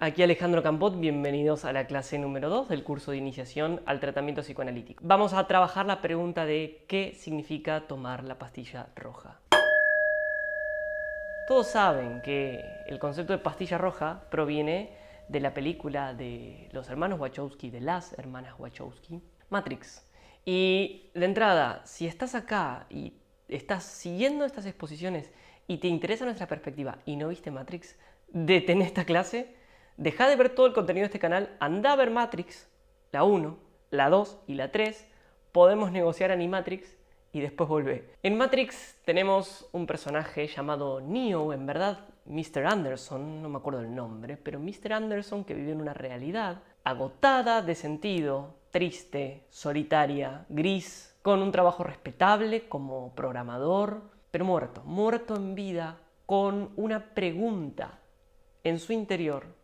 Aquí Alejandro Campot, bienvenidos a la clase número 2 del curso de iniciación al tratamiento psicoanalítico. Vamos a trabajar la pregunta de ¿qué significa tomar la pastilla roja? Todos saben que el concepto de pastilla roja proviene de la película de los hermanos Wachowski, de las hermanas Wachowski, Matrix. Y de entrada, si estás acá y estás siguiendo estas exposiciones y te interesa nuestra perspectiva y no viste Matrix, detén esta clase. Deja de ver todo el contenido de este canal, anda a ver Matrix, la 1, la 2 y la 3. Podemos negociar Animatrix y después volver. En Matrix tenemos un personaje llamado Neo, en verdad Mr. Anderson, no me acuerdo el nombre, pero Mr. Anderson que vive en una realidad agotada de sentido, triste, solitaria, gris, con un trabajo respetable como programador, pero muerto en vida, con una pregunta en su interior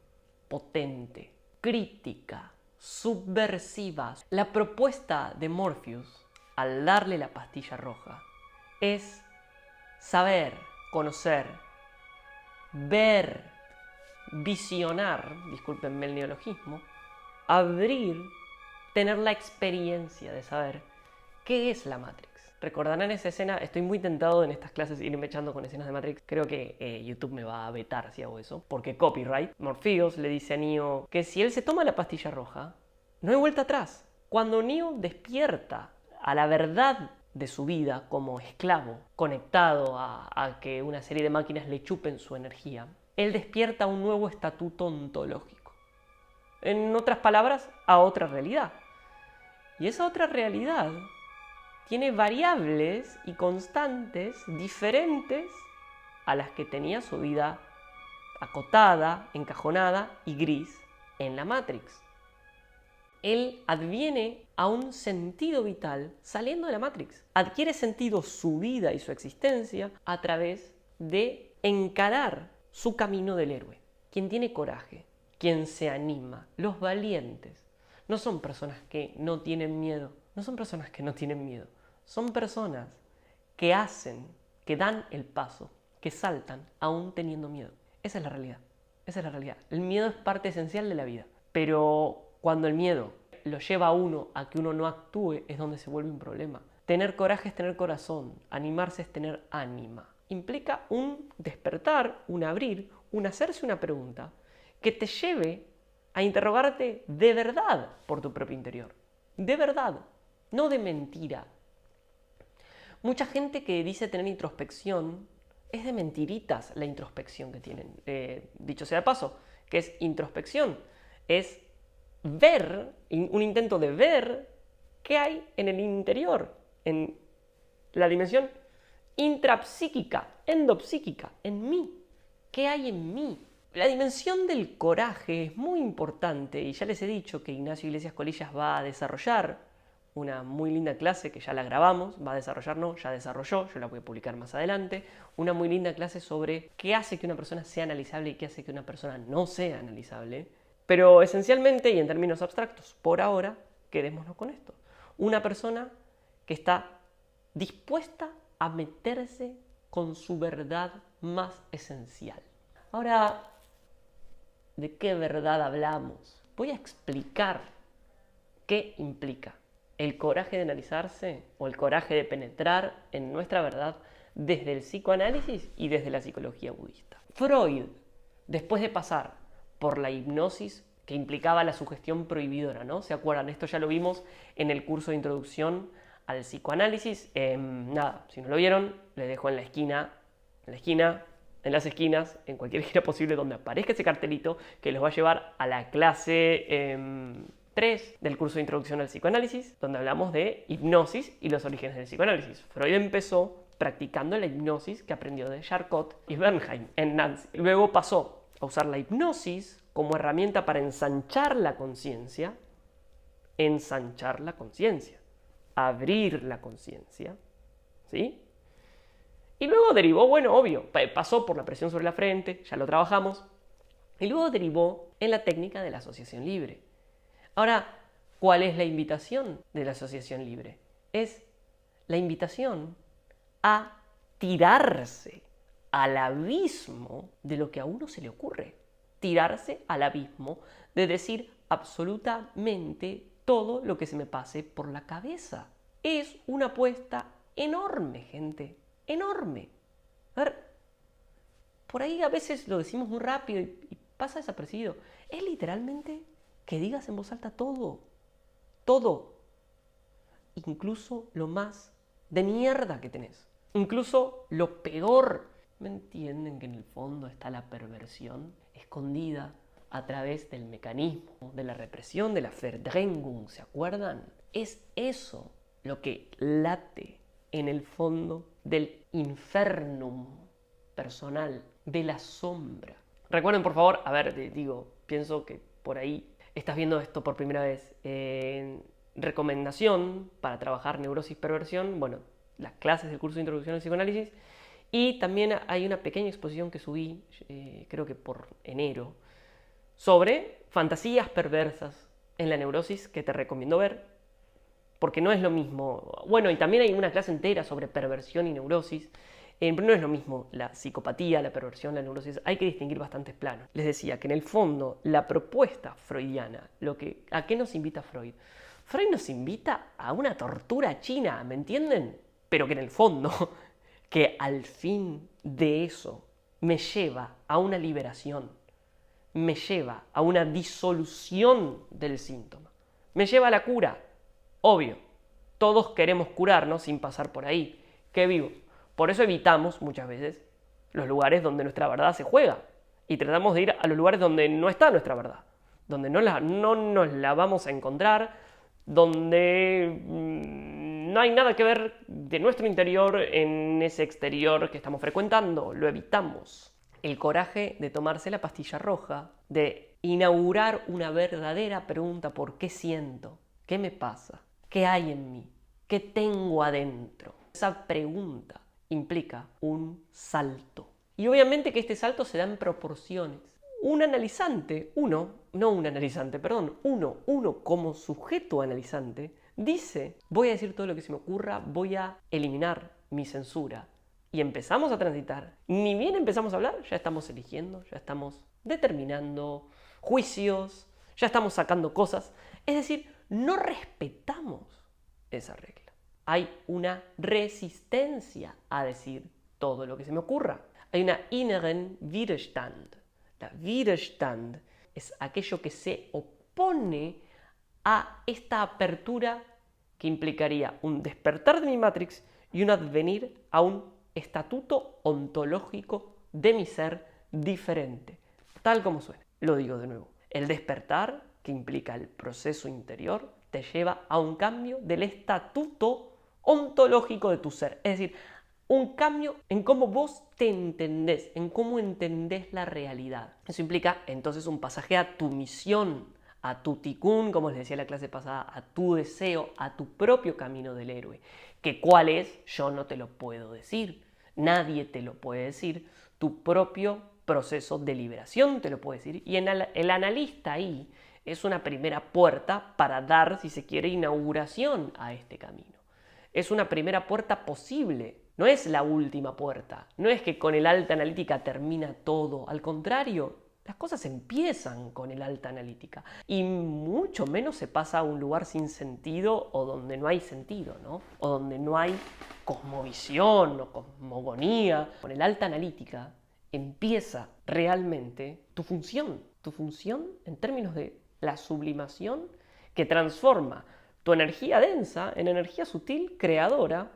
potente, crítica, subversiva. La propuesta de Morpheus al darle la pastilla roja es saber, conocer, ver, visionar, discúlpenme el neologismo, abrir, tener la experiencia de saber qué es la Matrix. Recordarán esa escena, estoy muy tentado en estas clases irme echando con escenas de Matrix. Creo que YouTube me va a vetar si hago eso, porque copyright. Morpheus le dice a Neo que si él se toma la pastilla roja, no hay vuelta atrás. Cuando Neo despierta a la verdad de su vida como esclavo, conectado a que una serie de máquinas le chupen su energía, él despierta a un nuevo estatuto ontológico. En otras palabras, a otra realidad. Y esa otra realidad tiene variables y constantes diferentes a las que tenía su vida acotada, encajonada y gris en la Matrix. Él adviene a un sentido vital saliendo de la Matrix. Adquiere sentido su vida y su existencia a través de encarar su camino del héroe. Quien tiene coraje, quien se anima, los valientes, no son personas que no tienen miedo, no son personas que no tienen miedo. Son personas que hacen, que dan el paso, que saltan aún teniendo miedo. Esa es la realidad. Esa es la realidad. El miedo es parte esencial de la vida. Pero cuando el miedo lo lleva a uno a que uno no actúe, es donde se vuelve un problema. Tener coraje es tener corazón. Animarse es tener ánima. Implica un despertar, un abrir, un hacerse una pregunta que te lleve a interrogarte de verdad por tu propio interior. De verdad. No de mentira. Mucha gente que dice tener introspección, es de mentiritas la introspección que tienen. Dicho sea de paso, ¿qué es introspección? Es ver, un intento de ver qué hay en el interior, en la dimensión intrapsíquica, endopsíquica, en mí. ¿Qué hay en mí? La dimensión del coraje es muy importante y ya les he dicho que Ignacio Iglesias Colillas va a desarrollar una muy linda clase que ya la grabamos, va a desarrollar, no, ya desarrolló, yo la voy a publicar más adelante, una muy linda clase sobre qué hace que una persona sea analizable y qué hace que una persona no sea analizable, pero esencialmente y en términos abstractos, por ahora, quedémonos con esto. Una persona que está dispuesta a meterse con su verdad más esencial. Ahora, ¿de qué verdad hablamos? Voy a explicar qué implica el coraje de analizarse o el coraje de penetrar en nuestra verdad desde el psicoanálisis y desde la psicología budista. Freud, después de pasar por la hipnosis que implicaba la sugestión prohibidora, ¿no? ¿Se acuerdan? Esto ya lo vimos en el curso de introducción al psicoanálisis. Nada, si no lo vieron, les dejo en la esquina, en las esquinas, en cualquier esquina posible donde aparezca ese cartelito que los va a llevar a la clase 3 del curso de introducción al psicoanálisis, donde hablamos de hipnosis y los orígenes del psicoanálisis. Freud empezó practicando la hipnosis que aprendió de Charcot y Bernheim en Nancy. Luego pasó a usar la hipnosis como herramienta para ensanchar la conciencia, abrir la conciencia, ¿sí? Y luego derivó, bueno, obvio, pasó por la presión sobre la frente, ya lo trabajamos, y luego derivó en la técnica de la asociación libre. Ahora, ¿cuál es la invitación de la asociación libre? Es la invitación a tirarse al abismo de lo que a uno se le ocurre. tirarse al abismo, de decir absolutamente todo lo que se me pase por la cabeza. Es una apuesta enorme, gente, enorme. A ver, por ahí a veces lo decimos muy rápido y pasa desapercibido. Es literalmente que digas en voz alta todo, todo, incluso lo más de mierda que tenés, incluso lo peor. ¿Me entienden que en el fondo está la perversión escondida a través del mecanismo de la represión, de la Verdrängung? ¿Se acuerdan? Es eso lo que late en el fondo del infernum personal, de la sombra. Recuerden, por favor, a ver, pienso que por ahí estás viendo esto por primera vez. Recomendación para trabajar neurosis perversión, bueno, las clases del curso de introducción al psicoanálisis, y también hay una pequeña exposición que subí, creo que por enero, sobre fantasías perversas en la neurosis que te recomiendo ver, porque no es lo mismo. Bueno, y también hay una clase entera sobre perversión y neurosis. Pero no es lo mismo la psicopatía, la perversión, la neurosis. Hay que distinguir bastantes planos. Les decía que en el fondo la propuesta freudiana, ¿a qué nos invita Freud? Freud nos invita a una tortura china, ¿me entienden? Pero que en el fondo, que al fin de eso me lleva a una liberación, me lleva a una disolución del síntoma, me lleva a la cura. Obvio, todos queremos curarnos sin pasar por ahí. ¿Qué vivo? Por eso evitamos muchas veces los lugares donde nuestra verdad se juega y tratamos de ir a los lugares donde no está nuestra verdad, donde no nos la vamos a encontrar, donde no hay nada que ver de nuestro interior en ese exterior que estamos frecuentando. Lo evitamos. El coraje de tomarse la pastilla roja, de inaugurar una verdadera pregunta: ¿por qué siento? ¿Qué me pasa? ¿Qué hay en mí? ¿Qué tengo adentro? Esa pregunta implica un salto. Y obviamente que este salto se da en proporciones. Uno como sujeto analizante dice: voy a decir todo lo que se me ocurra, voy a eliminar mi censura. Y empezamos a transitar. Ni bien empezamos a hablar, ya estamos eligiendo, ya estamos determinando juicios, ya estamos sacando cosas. Es decir, no respetamos esa regla. Hay una resistencia a decir todo lo que se me ocurra. Hay una inneren Widerstand. La Widerstand es aquello que se opone a esta apertura que implicaría un despertar de mi Matrix y un advenir a un estatuto ontológico de mi ser diferente, tal como suena. Lo digo de nuevo. El despertar, que implica el proceso interior, te lleva a un cambio del estatuto ontológico de tu ser. Es decir, un cambio en cómo vos te entendés, en cómo entendés la realidad. Eso implica entonces un pasaje a tu misión, a tu tikkun, como les decía en la clase pasada, a tu deseo, a tu propio camino del héroe. ¿Que cuál es? Yo no te lo puedo decir. Nadie te lo puede decir. Tu propio proceso de liberación te lo puede decir. Y el analista ahí es una primera puerta para dar, si se quiere, inauguración a este camino. Es una primera puerta posible. No es la última puerta. No es que con el alta analítica termina todo. Al contrario, las cosas empiezan con el alta analítica. Y mucho menos se pasa a un lugar sin sentido o donde no hay sentido, ¿no? O donde no hay cosmovisión o cosmogonía. Con el alta analítica empieza realmente tu función. Tu función en términos de la sublimación que transforma tu energía densa en energía sutil, creadora,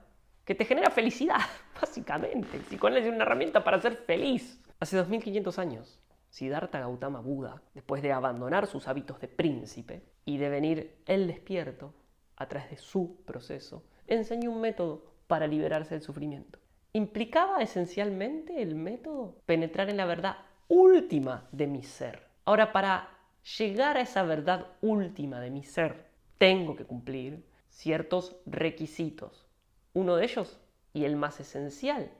que te genera felicidad, básicamente. El psicoanálisis es una herramienta para ser feliz. Hace 2500 años, Siddhartha Gautama Buda, después de abandonar sus hábitos de príncipe y devenir el despierto a través de su proceso, enseñó un método para liberarse del sufrimiento. Implicaba esencialmente el método penetrar en la verdad última de mi ser. Ahora, para llegar a esa verdad última de mi ser, tengo que cumplir ciertos requisitos. Uno de ellos, y el más esencial,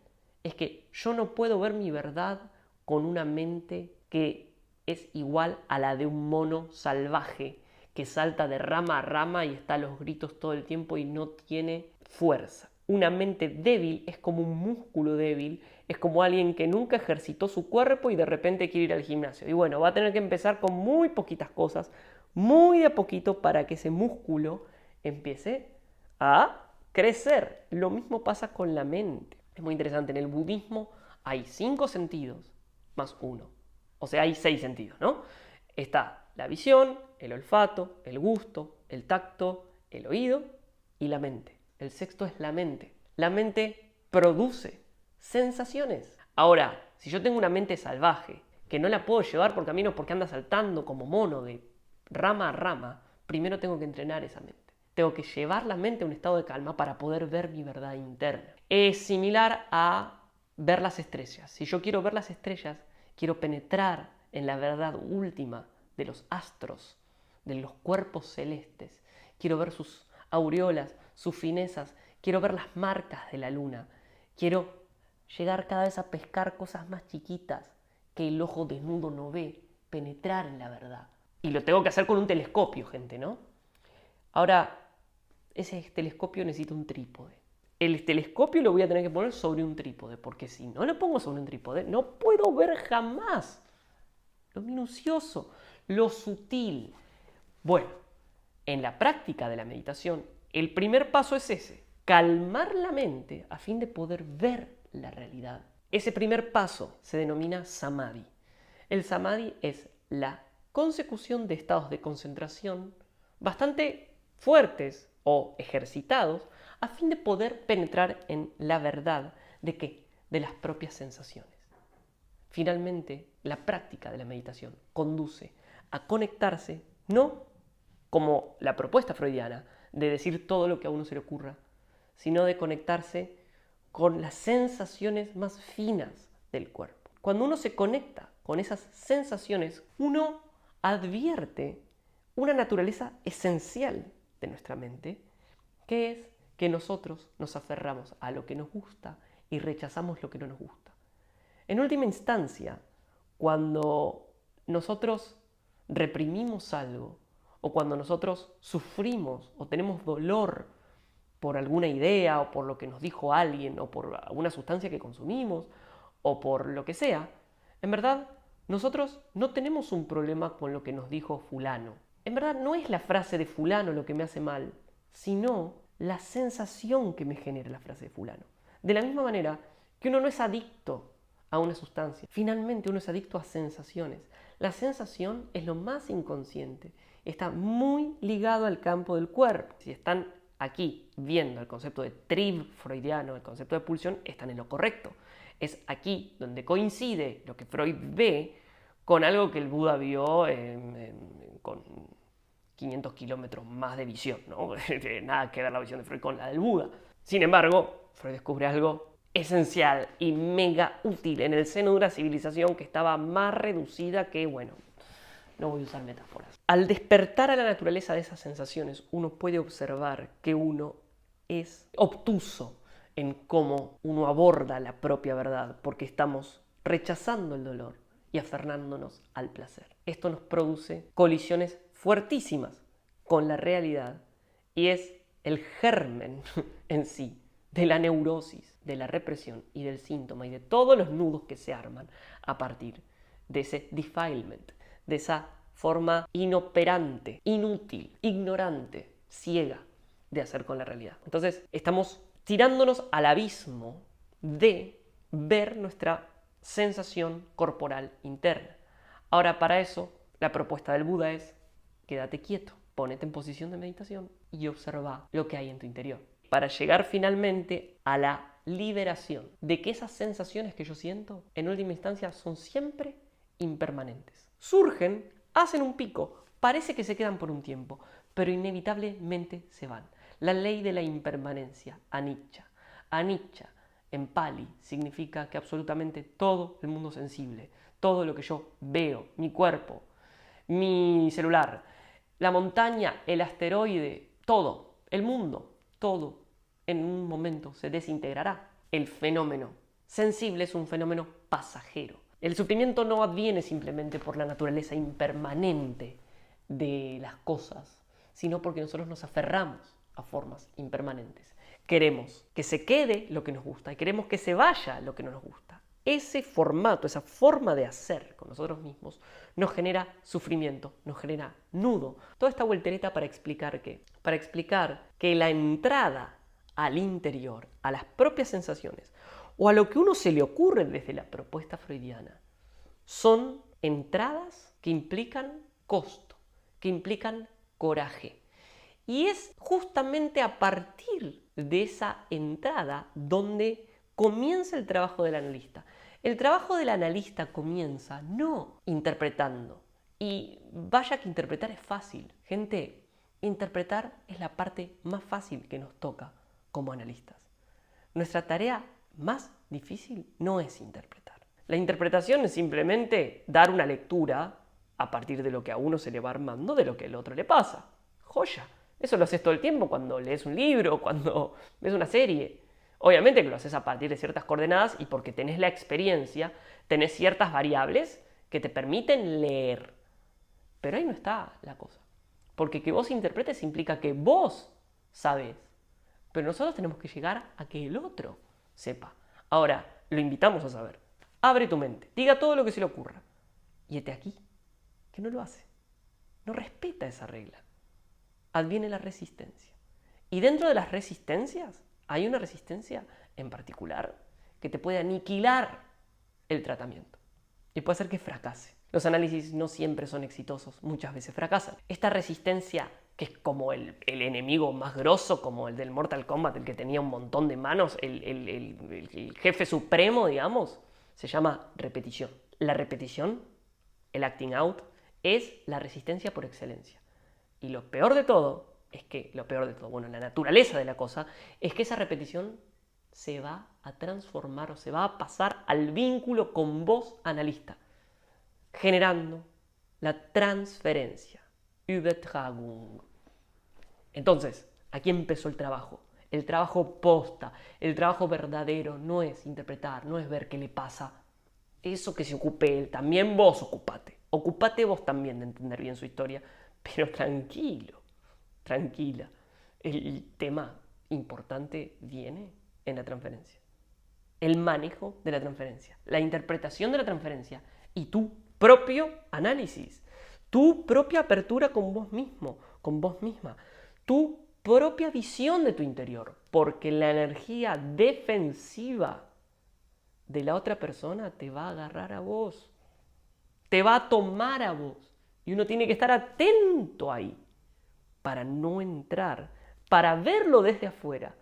es que yo no puedo ver mi verdad con una mente que es igual a la de un mono salvaje que salta de rama a rama y está a los gritos todo el tiempo y no tiene fuerza. Una mente débil es como un músculo débil Es como alguien que nunca ejercitó su cuerpo y de repente quiere ir al gimnasio. Y bueno, va a tener que empezar con muy poquitas cosas, muy de a poquito para que ese músculo empiece a crecer. Lo mismo pasa con la mente. Es muy interesante, en el budismo hay 5 sentidos más 1. O sea, hay 6 sentidos, ¿no? Está la visión, el olfato, el gusto, el tacto, el oído y la mente. El sexto es la mente. La mente produce sensaciones. Ahora, si yo tengo una mente salvaje, que no la puedo llevar por caminos porque anda saltando como mono de rama a rama, primero tengo que entrenar esa mente. Tengo que llevar la mente a un estado de calma para poder ver mi verdad interna. Es similar a ver las estrellas. Si yo quiero ver las estrellas, quiero penetrar en la verdad última de los astros, de los cuerpos celestes. Quiero ver sus aureolas, sus finezas. Quiero ver las marcas de la luna. Quiero llegar cada vez a pescar cosas más chiquitas que el ojo desnudo no ve. Penetrar en la verdad. Y lo tengo que hacer con un telescopio, gente, ¿no? Ahora, ese telescopio necesita un trípode. El telescopio lo voy a tener que poner sobre un trípode, porque si no lo pongo sobre un trípode, no puedo ver jamás lo minucioso, lo sutil. Bueno, en la práctica de la meditación, el primer paso es ese, calmar la mente a fin de poder ver la realidad. Ese primer paso se denomina samadhi. El samadhi es la consecución de estados de concentración bastante fuertes o ejercitados a fin de poder penetrar en la verdad de qué, de las propias sensaciones. Finalmente, la práctica de la meditación conduce a conectarse, no como la propuesta freudiana de decir todo lo que a uno se le ocurra, sino de conectarse con las sensaciones más finas del cuerpo. Cuando uno se conecta con esas sensaciones, uno advierte una naturaleza esencial de nuestra mente, que es que nosotros nos aferramos a lo que nos gusta y rechazamos lo que no nos gusta. En última instancia, cuando nosotros reprimimos algo, o cuando nosotros sufrimos o tenemos dolor por alguna idea, o por lo que nos dijo alguien, o por alguna sustancia que consumimos, o por lo que sea, en verdad, nosotros no tenemos un problema con lo que nos dijo fulano. En verdad, no es la frase de fulano lo que me hace mal, sino la sensación que me genera la frase de fulano. De la misma manera que uno no es adicto a una sustancia, finalmente uno es adicto a sensaciones. La sensación es lo más inconsciente, está muy ligado al campo del cuerpo. Si están aquí viendo el concepto de triv freudiano, el concepto de pulsión, están en lo correcto. Es aquí donde coincide lo que Freud ve con algo que el Buda vio con 500 kilómetros más de visión, ¿no? Nada que ver la visión de Freud con la del Buda. Sin embargo, Freud descubre algo esencial y mega útil en el seno de una civilización que estaba más reducida que, bueno, no voy a usar metáforas. Al despertar a la naturaleza de esas sensaciones, uno puede observar que uno es obtuso en cómo uno aborda la propia verdad, porque estamos rechazando el dolor y aferrándonos al placer. Esto nos produce colisiones fuertísimas con la realidad y es el germen en sí de la neurosis, de la represión y del síntoma y de todos los nudos que se arman a partir de ese defilement, de esa forma inoperante, inútil, ignorante, ciega de hacer con la realidad. Entonces estamos tirándonos al abismo de ver nuestra sensación corporal interna. Ahora, para eso, la propuesta del Buda es: quédate quieto, ponete en posición de meditación y observa lo que hay en tu interior, para llegar finalmente a la liberación de que esas sensaciones que yo siento, en última instancia, son siempre impermanentes. Surgen, hacen un pico, parece que se quedan por un tiempo, pero inevitablemente se van. La ley de la impermanencia, anicca. Anicca, en Pali, significa que absolutamente todo el mundo sensible, todo lo que yo veo, mi cuerpo, mi celular, la montaña, el asteroide, todo, el mundo, todo, en un momento se desintegrará. El fenómeno sensible es un fenómeno pasajero. El sufrimiento no adviene simplemente por la naturaleza impermanente de las cosas, sino porque nosotros nos aferramos a formas impermanentes. Queremos que se quede lo que nos gusta y queremos que se vaya lo que no nos gusta. ese formato, esa forma de hacer con nosotros mismos, nos genera sufrimiento, nos genera nudo. Toda esta voltereta para explicar qué. Para explicar que la entrada al interior, a las propias sensaciones, o a lo que uno se le ocurre desde la propuesta freudiana, son entradas que implican costo, que implican coraje. Y es justamente a partir de esa entrada donde comienza el trabajo del analista. El trabajo del analista comienza no interpretando. Y vaya que interpretar es fácil. Gente, interpretar es la parte más fácil que nos toca como analistas. Nuestra tarea más difícil no es interpretar. La interpretación es simplemente dar una lectura a partir de lo que a uno se le va armando de lo que al otro le pasa. Joya. Eso lo haces todo el tiempo cuando lees un libro, cuando ves una serie. Obviamente que lo haces a partir de ciertas coordenadas y porque tenés la experiencia, tenés ciertas variables que te permiten leer. Pero ahí no está la cosa. Porque que vos interpretes implica que vos sabés. Pero nosotros tenemos que llegar a que el otro sepa. Ahora, lo invitamos a saber. Abre tu mente, diga todo lo que se le ocurra. Y hete aquí, que no lo hace. No respeta esa regla. Adviene la resistencia. Y dentro de las resistencias, hay una resistencia en particular que te puede aniquilar el tratamiento. Y puede hacer que fracase. Los análisis no siempre son exitosos, muchas veces fracasan. Esta resistencia, que es como el enemigo más grosso, como el del Mortal Kombat, el que tenía un montón de manos, el jefe supremo, digamos, se llama repetición. La repetición, el acting out, es la resistencia por excelencia. Y lo peor de todo, bueno, la naturaleza de la cosa, es que esa repetición se va a transformar o se va a pasar al vínculo con vos, analista, generando la transferencia, Übertragung. Entonces, aquí empezó el trabajo posta, el trabajo verdadero, no es interpretar, no es ver qué le pasa, eso que se ocupe él, también vos ocupate vos también de entender bien su historia, pero tranquilo, tranquila, el tema importante viene en la transferencia, el manejo de la transferencia, la interpretación de la transferencia y tu propio análisis, tu propia apertura con vos mismo, con vos misma, tu propia visión de tu interior, porque la energía defensiva de la otra persona te va a agarrar a vos, te va a tomar a vos. Y uno tiene que estar atento ahí para no entrar, para verlo desde afuera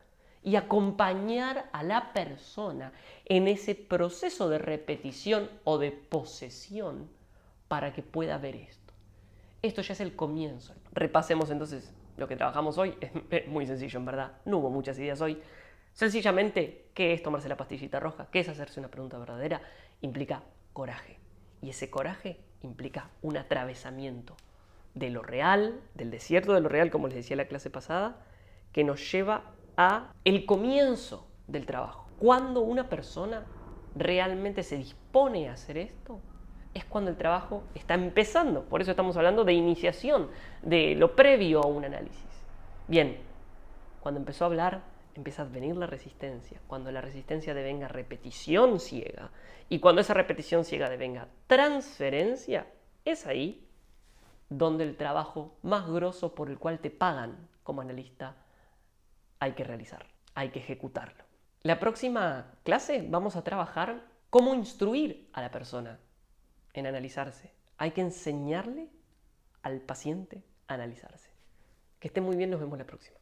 y acompañar a la persona en ese proceso de repetición o de posesión para que pueda ver esto. Esto ya es el comienzo. Repasemos entonces lo que trabajamos hoy. Es muy sencillo, en verdad. No hubo muchas ideas hoy. Sencillamente, ¿qué es tomarse la pastillita roja? ¿Qué es hacerse una pregunta verdadera? Implica coraje. Y ese coraje implica un atravesamiento de lo real, del desierto de lo real, como les decía en la clase pasada, que nos lleva a el comienzo del trabajo. Cuando una persona realmente se dispone a hacer esto, es cuando el trabajo está empezando. Por eso estamos hablando de iniciación, de lo previo a un análisis. Bien, cuando empezó a hablar, empieza a venir la resistencia. Cuando la resistencia devenga repetición ciega y cuando esa repetición ciega devenga transferencia, es ahí donde el trabajo más grosso por el cual te pagan como analista hay que realizar, hay que ejecutarlo. La próxima clase vamos a trabajar cómo instruir a la persona en analizarse. Hay que enseñarle al paciente a analizarse. Que esté muy bien, nos vemos la próxima.